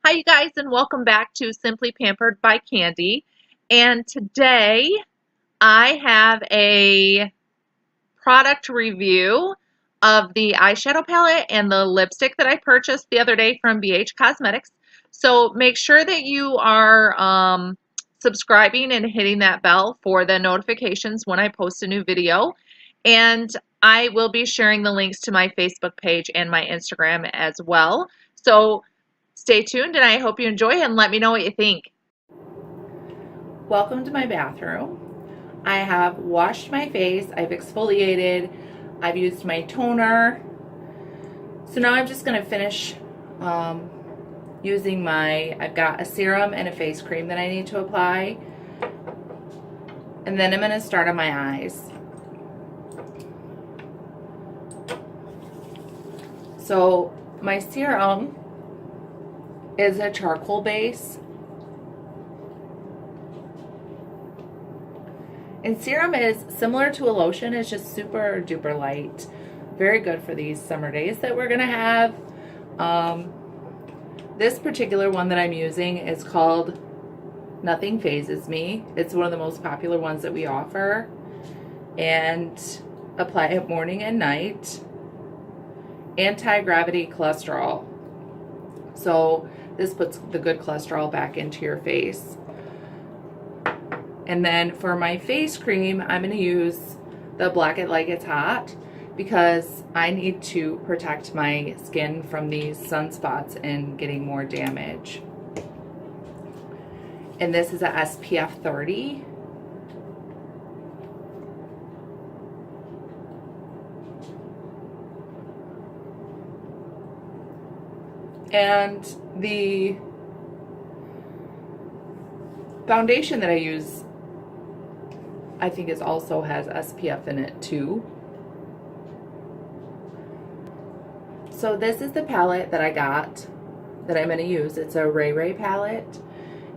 Hi, you guys, and welcome back to Simply Pampered by Kandy. And today I have a product review of the eyeshadow palette and the lipstick that I purchased the other day from BH Cosmetics. So make sure that you are subscribing and hitting that bell for the notifications when I post a new video. And I will be sharing the links to my Facebook page and my Instagram as well. So stay tuned, and I hope you enjoy and let me know what you think. Welcome to my bathroom. I have washed my face, I've exfoliated, I've used my toner. So now I'm just going to finish using I've got a serum and a face cream that I need to apply. And then I'm going to start on my eyes. So my serum is a charcoal base. And serum is similar to a lotion, it's just super duper light. Very good for these summer days that we're gonna have. This particular one that I'm using is called Nothing Phases Me. It's one of the most popular ones that we offer. And apply it morning and night. Anti-gravity cholesterol. So this puts the good cholesterol back into your face. And then for my face cream, I'm going to use the Black It Like It's Hot because I need to protect my skin from these sunspots and getting more damage. And this is a SPF 30. And the foundation that I use, I think it also has SPF in it too. So this is the palette that I got that I'm going to use. It's a Raye Raye palette.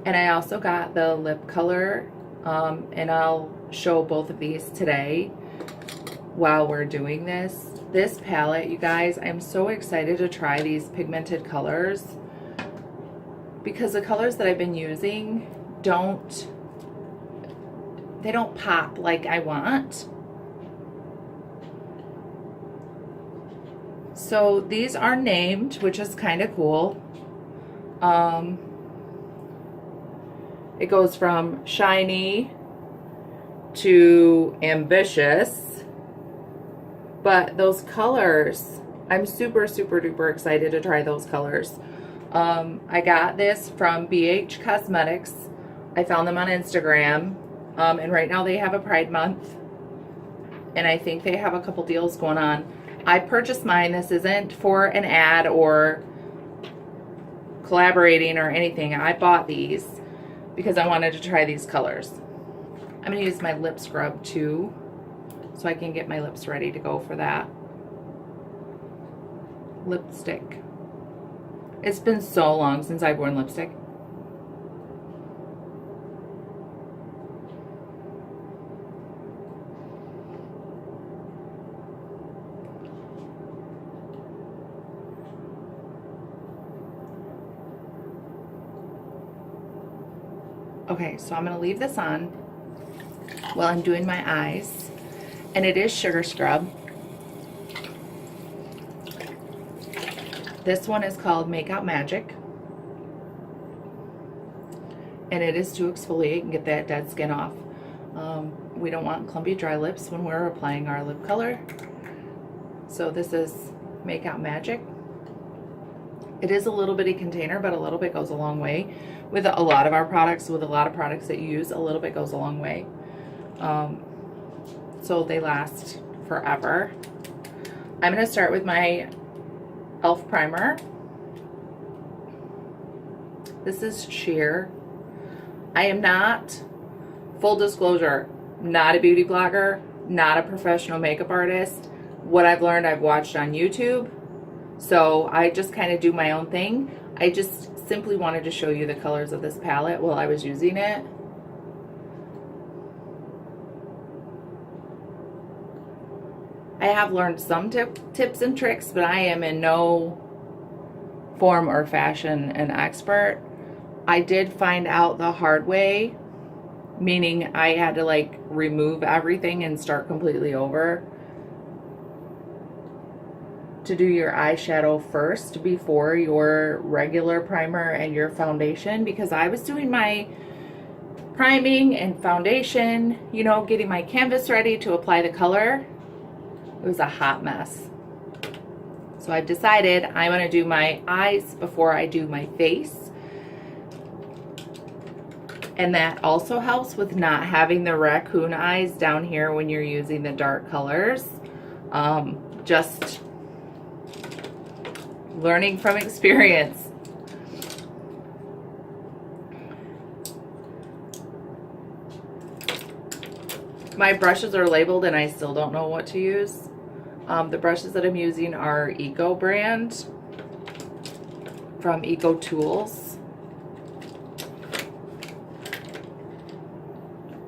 And I also got the lip color. And I'll show both of these today while we're doing this. This palette, you guys, I'm so excited to try these pigmented colors because the colors that I've been using don't pop like I want. So these are named, which is kind of cool. It goes from shiny to ambitious. But those colors, I'm super duper excited to try those colors. I got this from BH Cosmetics. I found them on Instagram. And right now they have a Pride Month. And I think they have a couple deals going on. I purchased mine. This isn't for an ad or collaborating or anything. I bought these because I wanted to try these colors. I'm going to use my lip scrub too, so I can get my lips ready to go for that. Lipstick. It's been so long since I've worn lipstick. Okay, so I'm going to leave this on while I'm doing my eyes. And it is sugar scrub. This one is called Make-Out Magic. And it is to exfoliate and get that dead skin off. We don't want clumpy dry lips when we're applying our lip color. So this is Make-Out Magic. It is a little bitty container, but a little bit goes a long way. With a lot of our products, with a lot of products that you use, a little bit goes a long way. So they last forever. I'm going to start with my e.l.f. primer. This is sheer. I am not, full disclosure, not a beauty blogger, not a professional makeup artist. What I've learned, I've watched on YouTube. So I just kind of do my own thing. I just simply wanted to show you the colors of this palette while I was using it. I have learned some tips and tricks, but I am in no form or fashion an expert. I did find out the hard way, meaning I had to like remove everything and start completely over to do your eyeshadow first before your regular primer and your foundation, because I was doing my priming and foundation, you know, getting my canvas ready to apply the color. It was a hot mess. So I've decided I'm going to do my eyes before I do my face. And that also helps with not having the raccoon eyes down here when you're using the dark colors. Just learning from experience. My brushes are labeled and I still don't know what to use. The brushes that I'm using are Eco brand from Eco Tools.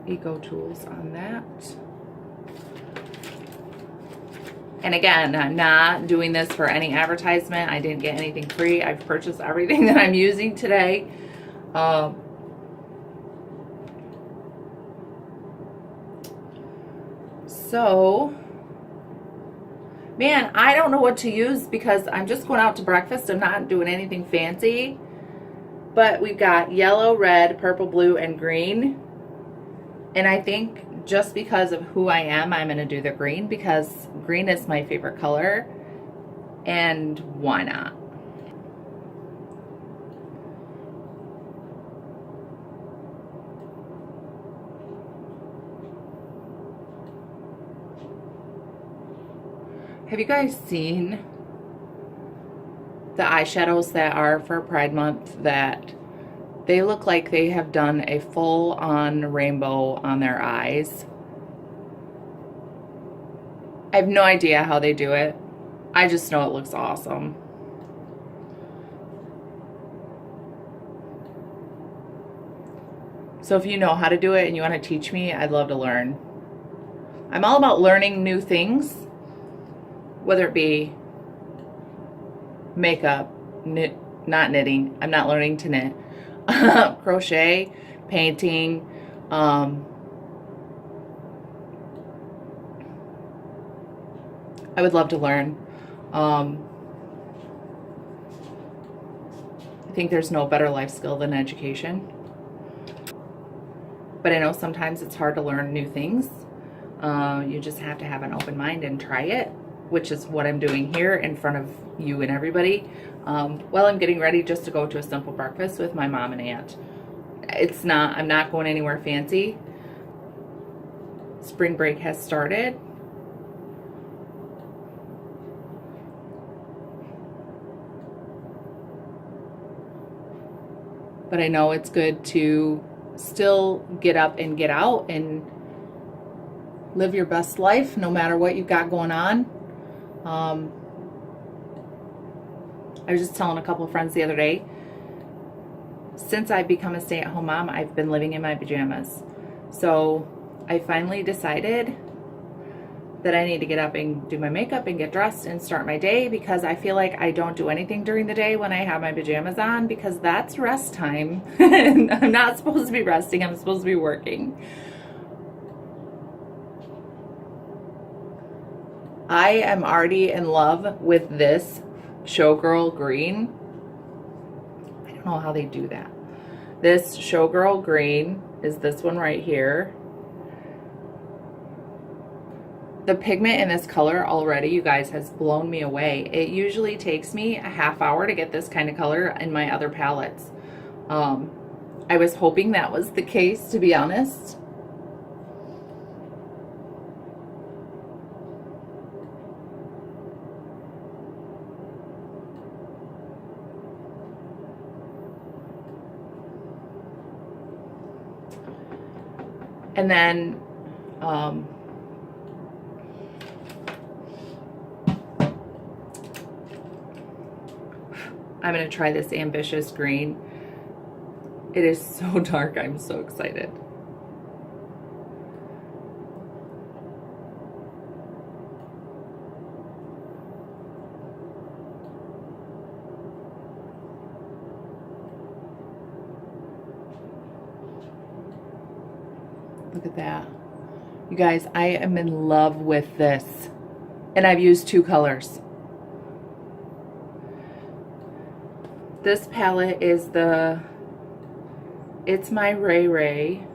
Eco Tools on that. And again, I'm not doing this for any advertisement. I didn't get anything free. I've purchased everything that I'm using today. So, man, I don't know what to use because I'm just going out to breakfast. I'm not doing anything fancy. But we've got yellow, red, purple, blue, and green. And I think just because of who I am, I'm going to do the green because green is my favorite color. And why not? Have you guys seen the eyeshadows that are for Pride Month that they look like they have done a full-on rainbow on their eyes? I have no idea how they do it. I just know it looks awesome. So if you know how to do it and you want to teach me, I'd love to learn. I'm all about learning new things, whether it be makeup, not knitting. I'm not learning to knit. Crochet, painting, I would love to learn. I think there's no better life skill than education. But I know sometimes it's hard to learn new things. You just have to have an open mind and try it, which is what I'm doing here in front of you and everybody. Well, I'm getting ready just to go to a simple breakfast with my mom and aunt. I'm not going anywhere fancy. Spring break has started. But I know it's good to still get up and get out and live your best life no matter what you've got going on. I was just telling a couple of friends the other day, since I've become a stay-at-home mom, I've been living in my pajamas. So I finally decided that I need to get up and do my makeup and get dressed and start my day, because I feel like I don't do anything during the day when I have my pajamas on, because that's rest time. I'm not supposed to be resting, I'm supposed to be working. I am already in love with this Showgirl green. I don't know how they do that. This Showgirl green is this one right here. The pigment in this color already, you guys, has blown me away. It usually takes me a half hour to get this kind of color in my other palettes. I was hoping that was the case, to be honest. And then I'm going to try this Ambitious green. It is so dark. I'm so excited. Look at that. You guys, I am in love with this. And I've used 2 colors. This palette is it's my Raye Raye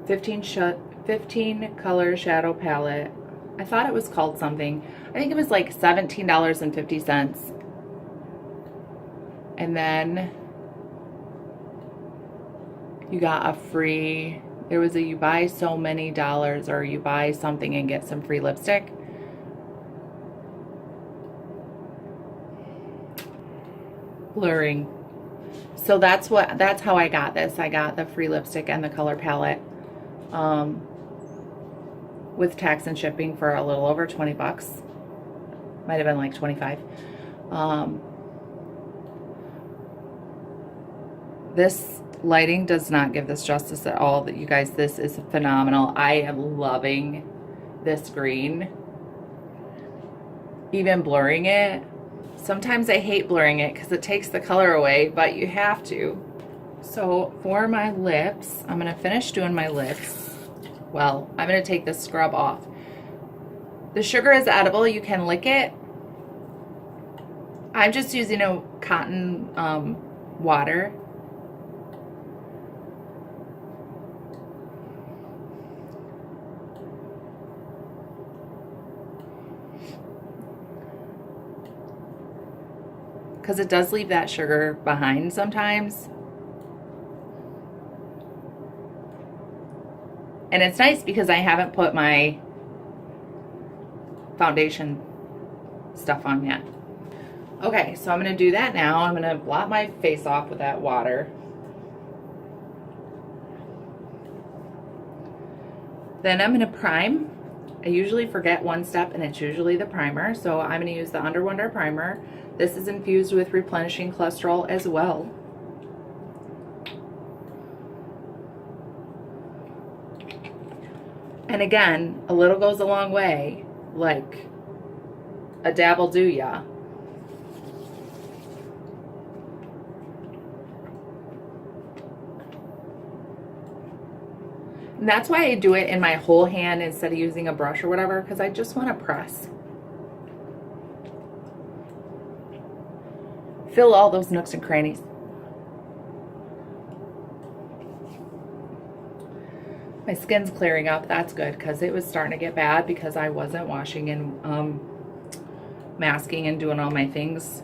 15 color shadow palette. I thought it was called something. I think it was like $17.50. And then you got a free, there was a you buy so many dollars or you buy something and get some free lipstick. Blurring. So that's how I got this. I got the free lipstick and the color palette with tax and shipping for a little over 20 bucks. Might have been like 25. This lighting does not give this justice at all. You guys, this is phenomenal. I am loving this green. Even blurring it. Sometimes I hate blurring it because it takes the color away, but you have to. So for my lips, I'm going to finish doing my lips. Well, I'm going to take the scrub off. The sugar is edible. You can lick it. I'm just using a cotton water. Because it does leave that sugar behind sometimes. And it's nice because I haven't put my foundation stuff on yet. Okay, so I'm going to do that now. I'm going to blot my face off with that water. Then I'm going to prime. I usually forget one step, and it's usually the primer. So I'm going to use the Under Wonder primer. This is infused with replenishing cholesterol as well. And again, a little goes a long way, like a dab will do ya. And that's why I do it in my whole hand instead of using a brush or whatever, because I just want to press. Fill all those nooks and crannies. My skin's clearing up. That's good because it was starting to get bad because I wasn't washing and masking and doing all my things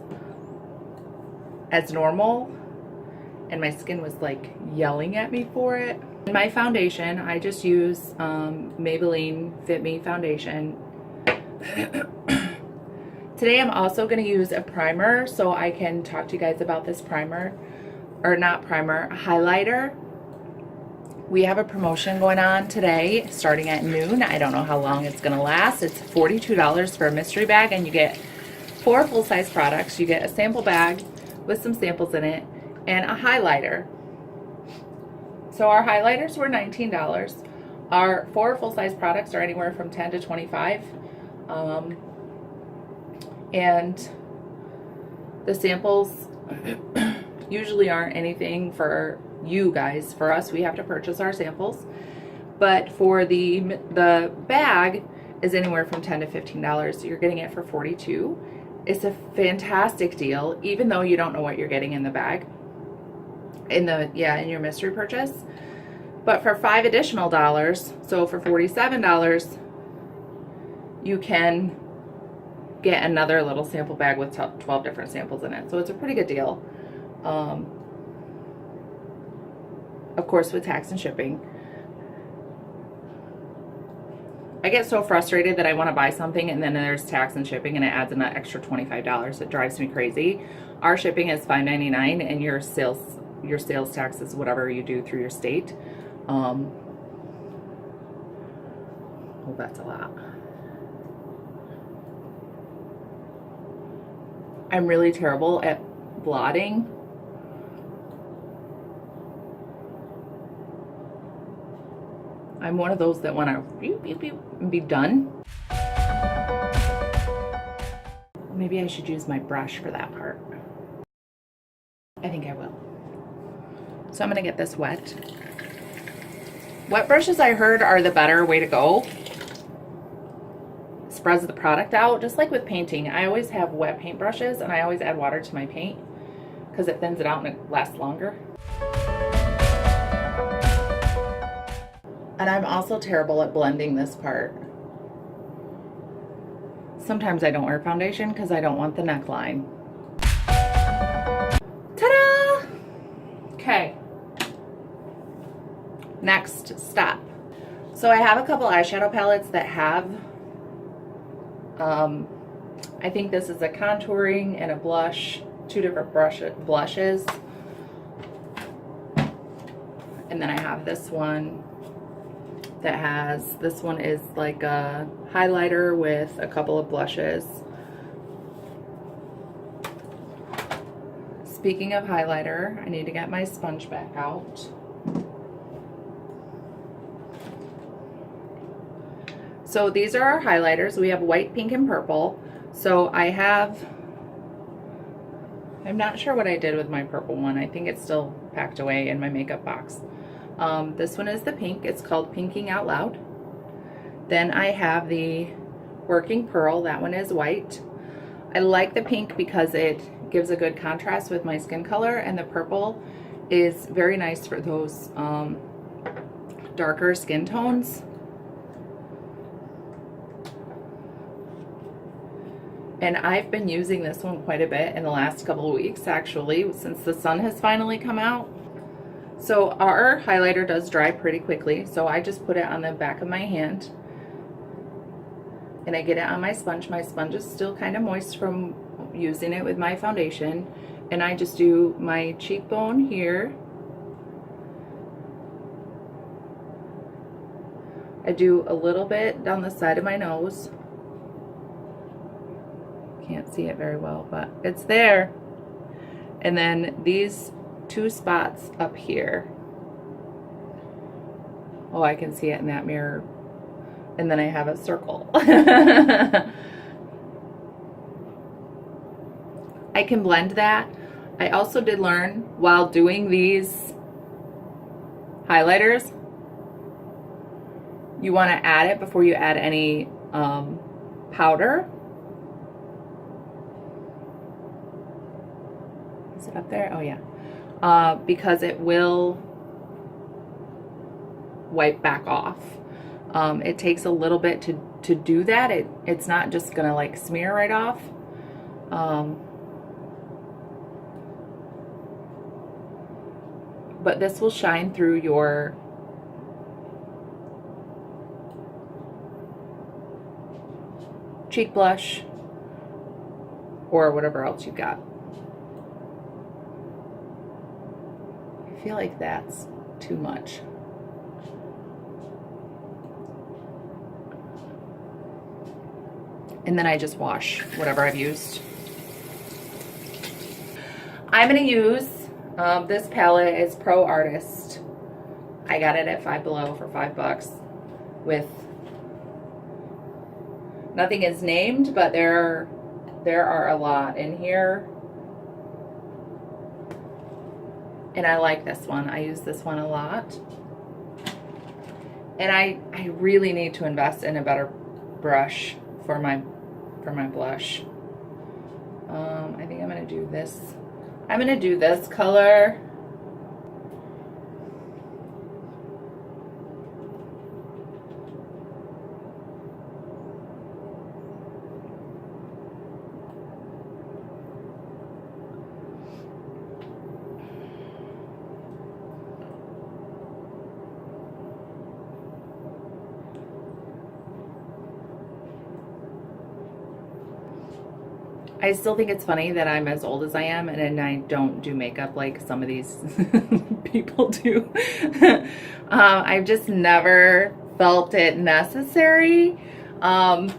as normal. And my skin was like yelling at me for it. In my foundation, I just use Maybelline Fit Me foundation. Today I'm also going to use a primer so I can talk to you guys about this primer, or not primer, highlighter. We have a promotion going on today starting at noon. I don't know how long it's going to last. It's $42 for a mystery bag, and you get 4 full-size products. You get a sample bag with some samples in it and a highlighter. So our highlighters were $19. Our 4 full-size products are anywhere from $10 to $25. And the samples usually aren't anything for you guys. For us, we have to purchase our samples. But for the bag is anywhere from $10 to $15. So you're getting it for $42. It's a fantastic deal, even though you don't know what you're getting in the bag. In your mystery purchase. But for $5 additional, so for $47, you can get another little sample bag with 12 different samples in it. So it's a pretty good deal. Of course, with tax and shipping. I get so frustrated that I want to buy something and then there's tax and shipping and it adds an extra $25. It drives me crazy. Our shipping is $5.99 and your sales tax is whatever you do through your state. Oh, that's a lot. I'm really terrible at blotting. I'm one of those that want to beep, beep, beep, and be done. Maybe I should use my brush for that part. I think I will. So I'm going to get this wet. Wet brushes, I heard, are the better way to go. Spreads the product out, just like with painting. I always have wet paint brushes, and I always add water to my paint because it thins it out and it lasts longer. And I'm also terrible at blending this part. Sometimes I don't wear foundation because I don't want the neckline. Ta-da! Okay. Next step. So I have a couple eyeshadow palettes that have, I think this is a contouring and a blush, two different blushes. And then I have this one that has, this one is like a highlighter with a couple of blushes. Speaking of highlighter, I need to get my sponge back out. So these are our highlighters. We have white, pink, and purple. So I have, I'm not sure what I did with my purple one. I think it's still packed away in my makeup box. This one is the pink. It's called Pinking Out Loud. Then I have the Working Pearl. That one is white. I like the pink because it gives a good contrast with my skin color, and the purple is very nice for those darker skin tones. And I've been using this one quite a bit in the last couple of weeks, actually, since the sun has finally come out. So our highlighter does dry pretty quickly, so I just put it on the back of my hand and I get it on my sponge. My sponge is still kind of moist from using it with my foundation, and I just do my cheekbone here. I do a little bit down the side of my nose. Can't see it very well, but it's there. And then these two spots up here. Oh, I can see it in that mirror. And then I have a circle. I can blend that. I also did learn while doing these highlighters, you want to add it before you add any powder. Is it up there? Oh yeah. Because it will wipe back off. It takes a little bit to do that. It's not just gonna like smear right off. But this will shine through your cheek blush or whatever else you've got. I feel like that's too much. And then I just wash whatever I've used. I'm going to use this palette. Is Pro Artist. I got it at Five Below for $5 with, nothing is named, but there are a lot in here. And I like this one. I use this one a lot. And I really need to invest in a better brush for my blush. I think I'm gonna do this. I'm gonna do this color. I still think it's funny that I'm as old as I am and I don't do makeup like some of these people do. I've just never felt it necessary. But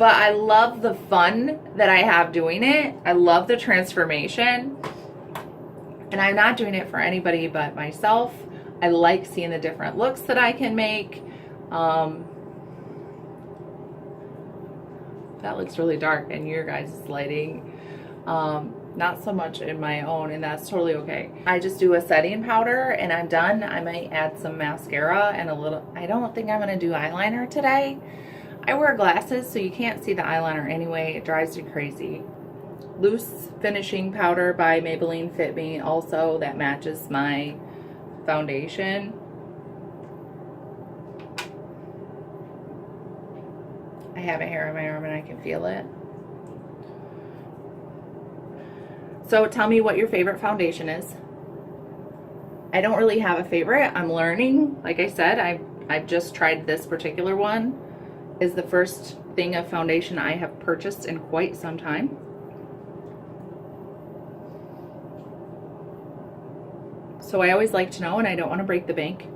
I love the fun that I have doing it. I love the transformation. And I'm not doing it for anybody but myself. I like seeing the different looks that I can make. That looks really dark in your guys' lighting. not so much in my own, and that's totally okay. I just do a setting powder and I'm done. I might add some mascara and a little, I don't think I'm gonna do eyeliner today. I wear glasses, so you can't see the eyeliner anyway. It drives you crazy. Loose finishing powder by Maybelline Fit Me, also that matches my foundation. I have a hair on my arm and I can feel it. So tell me what your favorite foundation is. I don't really have a favorite. I'm learning. Like I said, I've just tried this particular one. Is the first thing of foundation I have purchased in quite some time. So I always like to know, and I don't want to break the bank.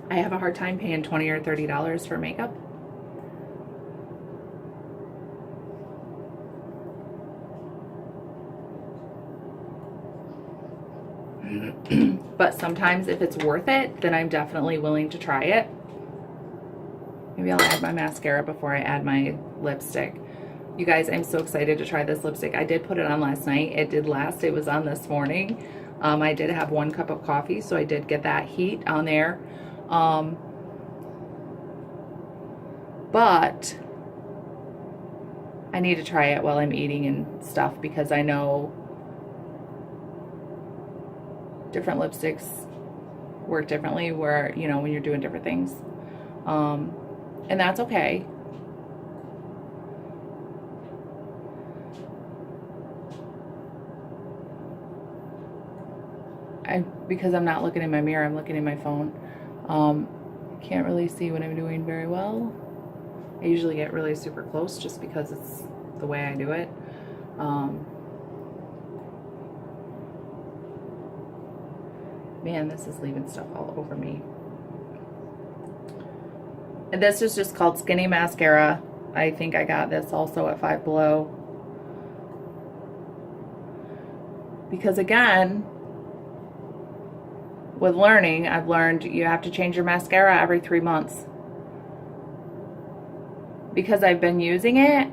I have a hard time paying $20 or $30 for makeup. But sometimes if it's worth it, then I'm definitely willing to try it. Maybe I'll add my mascara before I add my lipstick. You guys, I'm so excited to try this lipstick. I did put it on last night. It did last. It was on this morning. I did have 1 cup of coffee, so I did get that heat on there. But I need to try it while I'm eating and stuff, because I know different lipsticks work differently where, you know, when you're doing different things. And that's okay. Because I'm not looking in my mirror, I'm looking in my phone. Can't really see what I'm doing very well. I usually get really super close just because it's the way I do it. Man, this is leaving stuff all over me. And this is just called Skinny Mascara. I think I got this also at Five Below. Because again, with learning, I've learned you have to change your mascara every 3 months. Because I've been using it,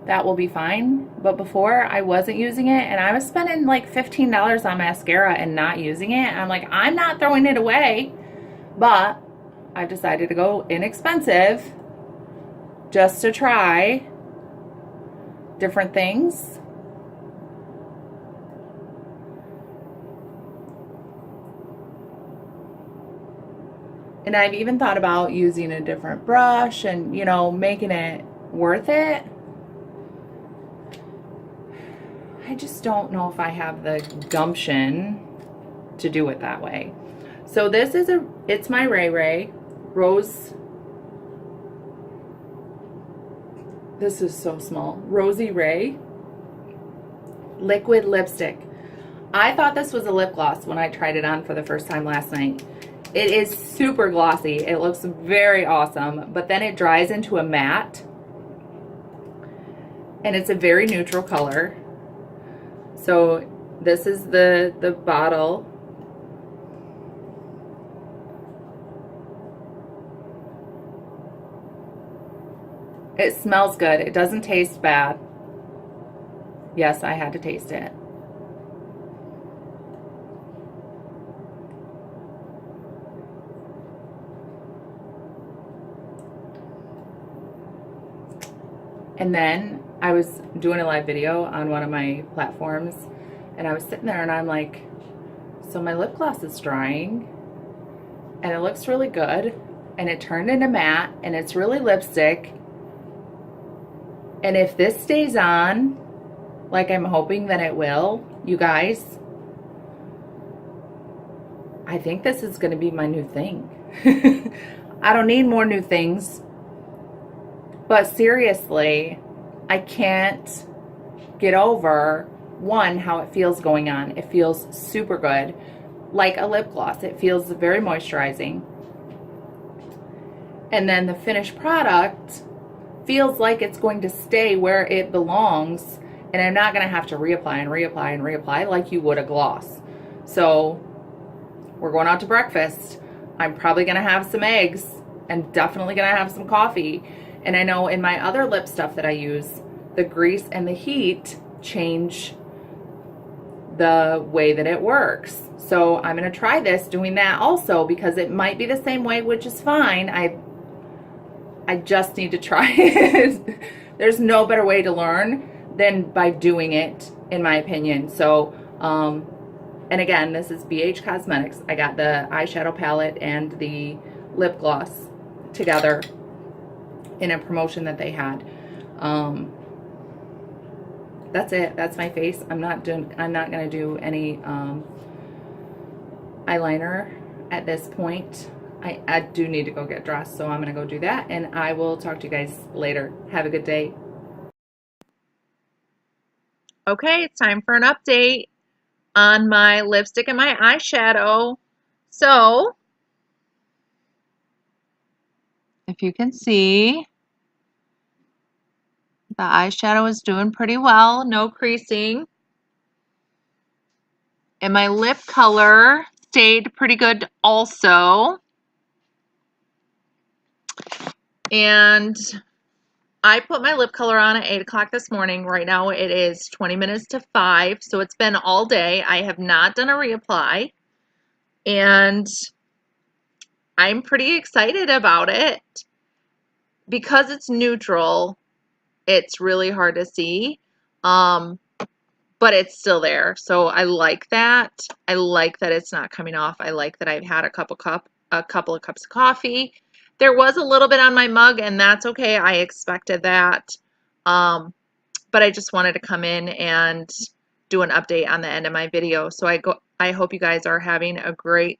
that will be fine. But before, I wasn't using it, and I was spending like $15 on mascara and not using it. And I'm like, I'm not throwing it away. But I've decided to go inexpensive just to try different things. And I've even thought about using a different brush and, you know, making it worth it. I just don't know if I have the gumption to do it that way. So this is it's my Raye Raye Rose. This is so small. Rosy Ray liquid lipstick. I thought this was a lip gloss when I tried it on for the first time last night. It is super glossy. It looks very awesome, but then it dries into a matte. And it's a very neutral color. So this is the bottle. It smells good. It doesn't taste bad. Yes, I had to taste it. And then I was doing a live video on one of my platforms, and I was sitting there and I'm like, so my lip gloss is drying and it looks really good and it turned into matte and it's really lipstick. And if this stays on, like I'm hoping that it will, you guys, I think this is going to be my new thing. I don't need more new things. But seriously, I can't get over, one, how it feels going on. It feels super good. Like a lip gloss. It feels very moisturizing. And then the finished product feels like it's going to stay where it belongs, and I'm not going to have to reapply and reapply and reapply like you would a gloss. So we're going out to breakfast. I'm probably going to have some eggs and definitely going to have some coffee. And I know in my other lip stuff that I use, the grease and the heat change the way that it works. So I'm going to try this doing that also, because it might be the same way, which is fine. I just need to try it. There's no better way to learn than by doing it, in my opinion. So, and again, this is BH Cosmetics. I got the eyeshadow palette and the lip gloss together in a promotion that they had. That's it. That's my face. I'm not gonna do any eyeliner at this point. I do need to go get dressed, so I'm gonna go do that, and I will talk to you guys later. Have a good day. Okay, it's time for an update on my lipstick and my eyeshadow. So, if you can see, the eyeshadow is doing pretty well, no creasing. And my lip color stayed pretty good also. And I put my lip color on at 8 o'clock this morning. Right now it is 20 minutes to 5, so it's been all day. I have not done a reapply, and I'm pretty excited about it. Because it's neutral, it's really hard to see, but it's still there, so I like that. I like that it's not coming off. I like that I've had a couple of cups of coffee. There was a little bit on my mug, and that's okay. I expected that. But I just wanted to come in and do an update on the end of my video. So I hope you guys are having a great,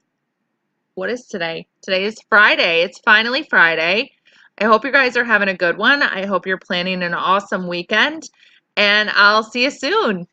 what is today? Today is Friday. It's finally Friday. I hope you guys are having a good one. I hope you're planning an awesome weekend, and I'll see you soon.